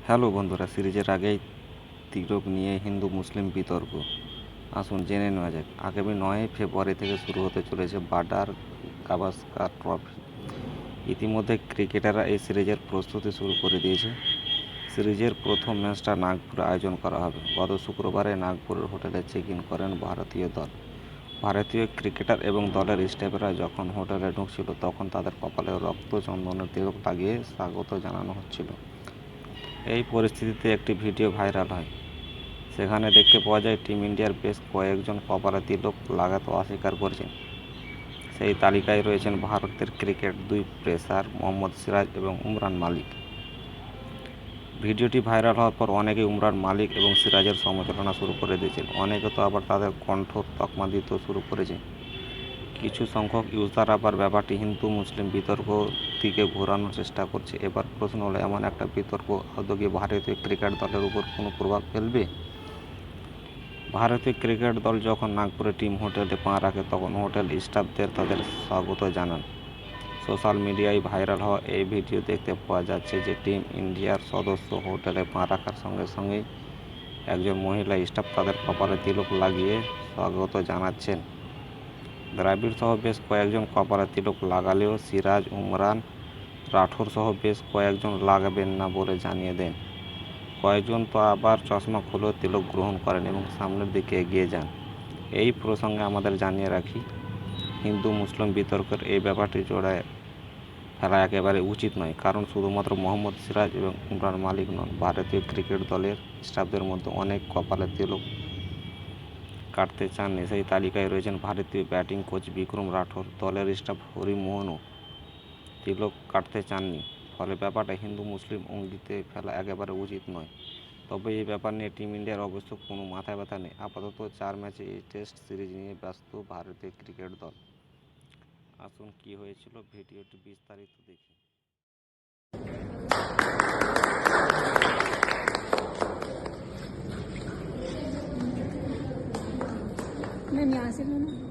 Hello বন্ধুরা, সিরিজের আগেই তিলক নিয়ে হিন্দু মুসলিম বিতর্ক। আসুন জেনে নেওয়া যাক। আগামী 9 ফেব্রুয়ারি থেকে শুরু হতে চলেছে বর্ডার গাভাস্কার ট্রফি। ইতিমধ্যে ক্রিকেটাররা এই সিরিজের প্রস্তুতি শুরু করে দিয়েছে। সিরিজের প্রথম ম্যাচটা নাগপুরে আয়োজন করা হবে। গত শুক্রবারে নাগপুরের হোটেলে চেক ইন করেন ভারতীয় দল। ভারতীয় ক্রিকেটার এবং দলের স্টাফেরা যখন হোটেলে ঢুকছিল, তখন তাদের কপালে রক্ত চন্দনের তিলক লাগিয়ে স্বাগত জানানো হচ্ছিল। এই পরিস্থিতিতে একটি ভিডিও ভাইরাল হয়। সেখানে দেখতে পাওয়া যায় টিম ইন্ডিয়ার বেশ কয়েকজন কপালে তিলক লাগাতে অস্বীকার করেছেন। সেই তালিকায় রয়েছেন ভারতের ক্রিকেট দুই পেসার মোহাম্মদ সিরাজ এবং উমরান মালিক। ভিডিওটি ভাইরাল হওয়ার পর অনেকেই উমরান মালিক এবং সিরাজের সমালোচনা শুরু করে দিয়েছেন। অনেকে তো আবার তাদের কণ্ঠ তকমা দিতে শুরু করেছে। কিছু সংখ্যক ইউজার আবার ব্যাপারটি হিন্দু মুসলিম বিতর্ক দিকে ঘোরানোর চেষ্টা করছে। এবার প্রশ্ন হলো, এমন একটা বিতর্ক আদৌ কি ভারতীয় ক্রিকেট দলের উপর কোনো প্রভাব ফেলবে? ভারতীয় ক্রিকেট দল যখন নাগপুরে টিম হোটেলে পা রাখে, তখন হোটেল স্টাফদের তাদের স্বাগত জানান। সোশ্যাল মিডিয়ায় ভাইরাল হওয়া এই ভিডিও দেখতে পাওয়া যাচ্ছে যে টিম ইন্ডিয়ার সদস্য হোটেলে পা রাখার সঙ্গে সঙ্গেই একজন মহিলা স্টাফ তাদের কপালে তিলক লাগিয়ে স্বাগত জানাচ্ছেন। দ্রাবিড় সহ বেশ কয়েকজন কপালে তিলক লাগালেও সিরাজ, উমরান, রাঠোর সহ বেশ কয়েকজন লাগাবেন না বলে জানিয়ে দেন। কয়েকজন তো আবার চশমা খুলেও তিলক গ্রহণ করেন এবং সামনের দিকে এগিয়ে যান। এই প্রসঙ্গে আমাদের জানিয়ে রাখি, হিন্দু মুসলিম বিতর্কের এই ব্যাপারটি জোড়ায় ফেলা একেবারে উচিত নয়। কারণ শুধুমাত্র মোহাম্মদ সিরাজ এবং উমরান মালিক নন, ভারতীয় ক্রিকেট দলের স্টাফদের মধ্যে অনেক কপালে তিলক কাটতে চাননি। সেই তালিকায় রয়েছেন ভারতীয় ব্যাটিং কোচ বিক্রম রাঠোর। দলের স্টাফ হরিমোহনও তিলক কাটতে চাননি। ফলে ব্যাপারটা হিন্দু মুসলিম অঙ্গিতে ফেলা একেবারে উচিত নয়। তবে এই ব্যাপার নিয়ে টিম ইন্ডিয়ার অবশ্য কোনো মাথা ব্যথা নেই। আপাতত 4 ম্যাচে এই টেস্ট সিরিজ নিয়ে ব্যস্ত ভারতীয় ক্রিকেট দল। আসুন কি হয়েছিল ভিডিওটি বিস্তারিত দেখি। मैम यहाँ से लो ना।